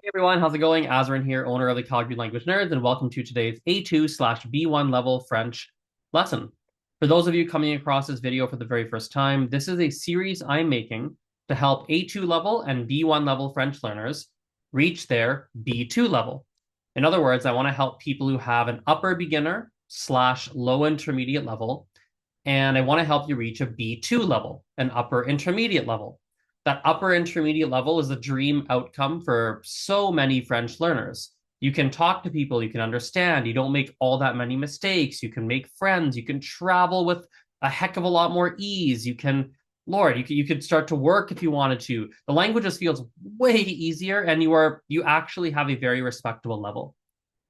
Hey everyone, how's it going? Azren here, owner of the Calgary Language Nerds, and welcome to today's A2/B1 level French lesson. For those of you coming across this video for the very first time, this is a series I'm making to help A2 level and B1 level French learners reach their B2 level. In other words, I want to help people who have an upper beginner slash low intermediate level, and I want to help you reach a B2 level, an upper intermediate level. That upper intermediate level is the dream outcome for so many French learners. You can talk to people, you can understand, you don't make all that many mistakes, you can make friends, you can travel with a heck of a lot more ease. You could start to work if you wanted to. The language just feels way easier, and you actually have a very respectable level.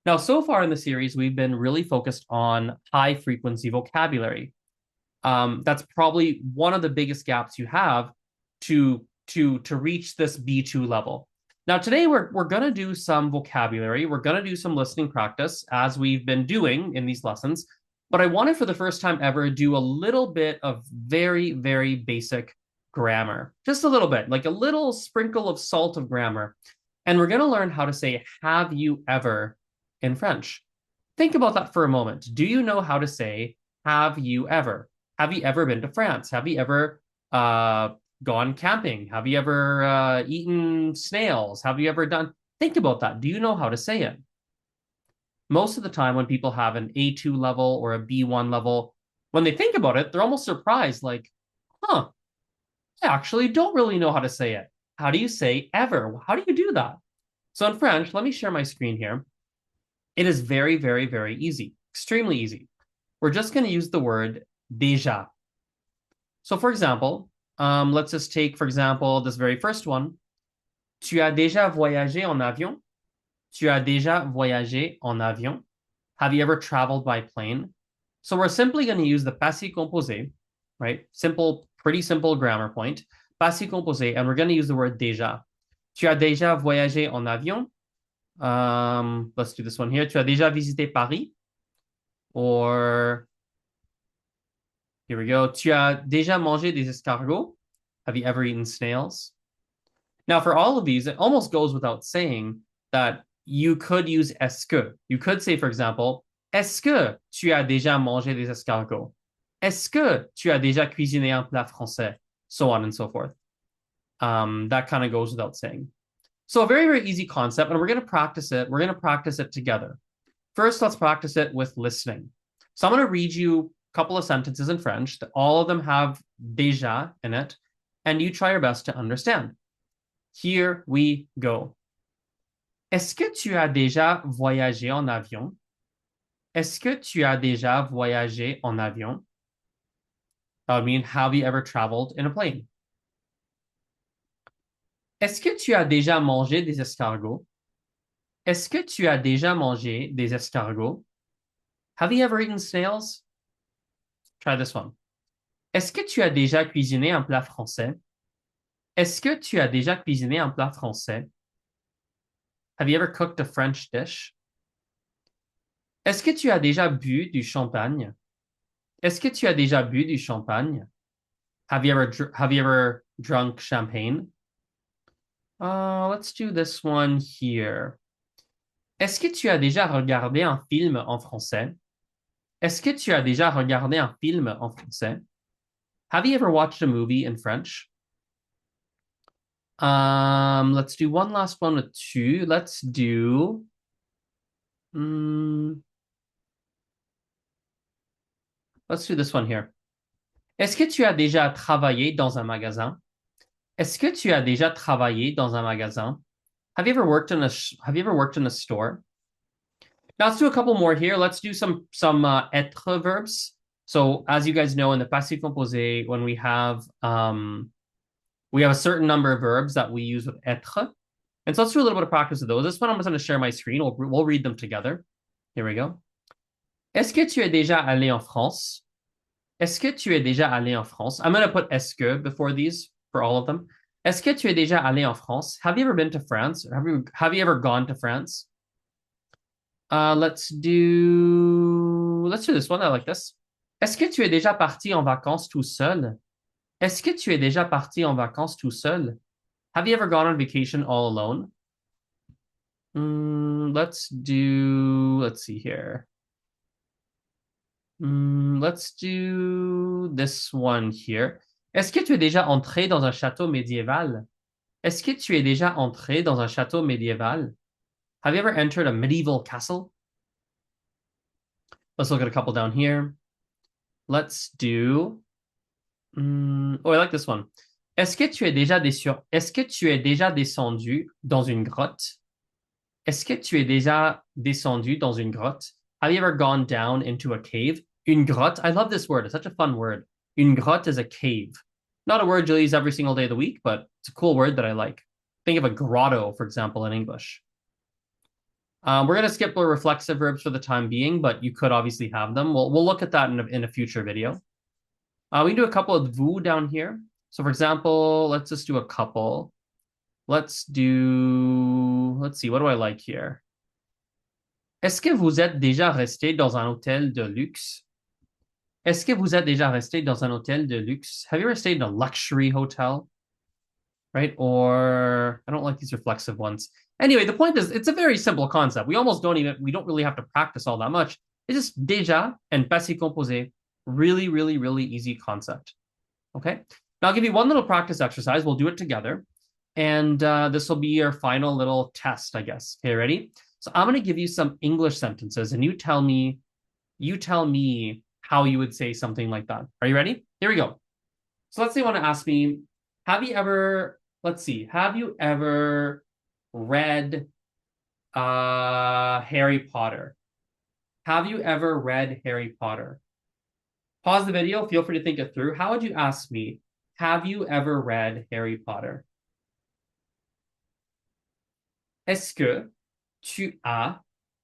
Now, so far in the series, we've been really focused on high frequency vocabulary. That's probably one of the biggest gaps you have to reach this B2 level. Now, today we're going to do some vocabulary. We're going to do some listening practice as we've been doing in these lessons. But I wanted for the first time ever do a little bit of very, very basic grammar. Just a little bit, like a little sprinkle of salt of grammar. And we're going to learn how to say have you ever in French. Think about that for a moment. Do you know how to say have you ever? Have you ever been to France? Have you ever gone camping? Have you ever eaten snails? Have you ever done? Think about that. Do you know how to say it? Most of the time, when people have an A2 level or a B1 level, when they think about it, they're almost surprised, like, huh, I actually don't really know how to say it. How do you say ever? How do you do that? So in French, let me share my screen here. It is very, very, very easy, extremely easy. We're just going to use the word déjà. So for example, let's just take, for example, this very first one. Tu as déjà voyagé en avion? Tu as déjà voyagé en avion? Have you ever traveled by plane? So we're simply going to use the passé composé, right? Simple, pretty simple grammar point. Passé composé, and we're going to use the word déjà. Tu as déjà voyagé en avion? Let's do this one here. Tu as déjà visité Paris? Or here we go. Tu as déjà mangé des escargots? Have you ever eaten snails? Now, for all of these, it almost goes without saying that you could use est-ce que. You could say, for example, est-ce que tu as déjà mangé des escargots? Est-ce que tu as déjà cuisiné un plat français? So on and so forth. That kind of goes without saying. So a very, very easy concept, and we're going to practice it. We're going to practice it together. First, let's practice it with listening. So I'm going to read you a couple of sentences in French. All of them have déjà in it, and you try your best to understand. Here we go. Est-ce que tu as déjà voyagé en avion? Est-ce que tu as déjà voyagé en avion? That would mean, have you ever traveled in a plane? Est-ce que tu as déjà mangé des escargots? Est-ce que tu as déjà mangé des escargots? Have you ever eaten snails? Try this one. Est-ce que tu as déjà cuisiné un plat français? Est-ce que tu as déjà cuisiné un plat français? Have you ever cooked a French dish? Est-ce que tu as déjà bu du champagne? Est-ce que tu as déjà bu du champagne? Have you ever drunk champagne? Let's do this one here. Est-ce que tu as déjà regardé un film en français? Est-ce que tu as déjà regardé un film en français? Have you ever watched a movie in French? Let's do one last one with two. Let's do. Let's do this one here. Est-ce que tu as déjà travaillé dans un magasin? Est-ce que tu as déjà travaillé dans un magasin? Have you ever worked in a store? Now let's do a couple more here. Let's do some être verbs. So as you guys know, in the passé composé, when we have a certain number of verbs that we use with être. And so let's do a little bit of practice of those. This one I'm just going to share my screen. We'll read them together. Here we go. Est-ce que tu es déjà allé en France? Est-ce que tu es déjà allé en France? I'm going to put est-ce que before these for all of them. Est-ce que tu es déjà allé en France? Have you ever been to France? Or have you ever gone to France? Let's do this one. I like this. Est-ce que tu es déjà parti en vacances tout seul? Est-ce que tu es déjà parti en vacances tout seul? Have you ever gone on vacation all alone? Let's see here. Let's do this one here. Est-ce que tu es déjà entré dans un château médiéval? Est-ce que tu es déjà entré dans un château médiéval? Have you ever entered a medieval castle? Let's look at a couple down here. Let's do. Oh, I like this one. Est-ce que tu es déjà descendu dans une grotte? Est-ce que tu es déjà descendu dans une grotte? Have you ever gone down into a cave? Une grotte. I love this word. It's such a fun word. Une grotte is a cave. Not a word you'll use every single day of the week, but it's a cool word that I like. Think of a grotto, for example, in English. We're going to skip the reflexive verbs for the time being, but you could obviously have them. We'll look at that in a future video. We can do a couple of vous down here. So, for example, let's just do a couple. Let's see, what do I like here? Est-ce que vous êtes déjà resté dans un hôtel de luxe? Est-ce que vous êtes déjà resté dans un hôtel de luxe? Have you ever stayed in a luxury hotel? Right? Or I don't like these reflexive ones. Anyway, the point is it's a very simple concept. We don't really have to practice all that much. It's just déjà and passé composé. Really, really, really easy concept. Okay. Now I'll give you one little practice exercise. We'll do it together. And this will be your final little test, I guess. Okay, ready? So I'm going to give you some English sentences and you tell me how you would say something like that. Are you ready? Here we go. So let's say you want to ask me, have you ever read Harry Potter? Have you ever read Harry Potter? Pause the video. Feel free to think it through. How would you ask me, have you ever read Harry Potter? Est-ce que tu as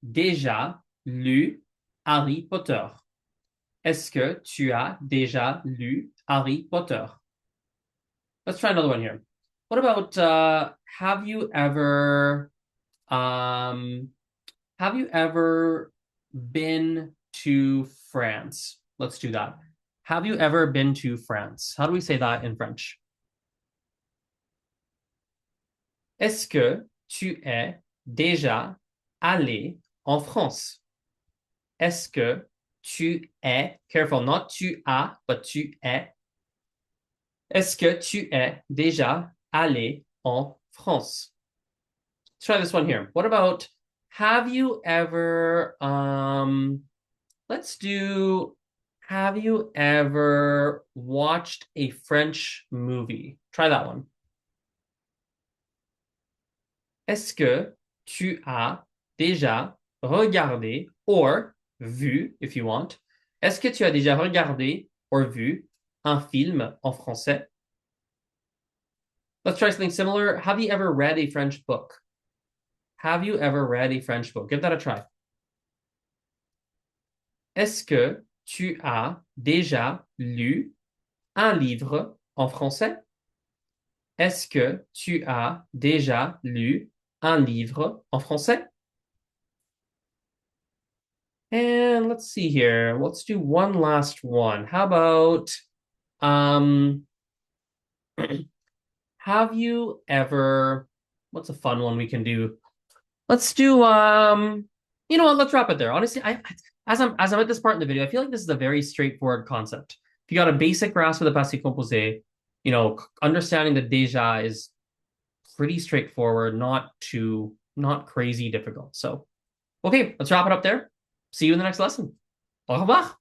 déjà lu Harry Potter? Est-ce que tu as déjà lu Harry Potter? Let's try another one here. What about have you ever been to France? Let's do that. Have you ever been to France? How do we say that in French? Est-ce que tu es déjà allé en France? Est-ce que tu es, careful, not tu as, but tu es. Est-ce que tu es déjà allé en France? Let's try this one here. What about, have you ever, have you ever watched a French movie? Try that one. Est-ce que tu as déjà regardé, or vu, if you want, est-ce que tu as déjà regardé or vu un film en français? Let's try something similar. Have you ever read a French book? Have you ever read a French book? Give that a try. Est-ce que tu as déjà lu un livre en français? Est-ce que tu as déjà lu un livre en français? And let's see here. Let's do one last one. How about have you ever, what's a fun one we can do? Let's do you know what, let's wrap it there. Honestly, as I'm at this part in the video, I feel like this is a very straightforward concept. If you got a basic grasp of the passé composé, you know, understanding the déjà is pretty straightforward, not crazy difficult. So, okay, let's wrap it up there. See you in the next lesson. Au revoir.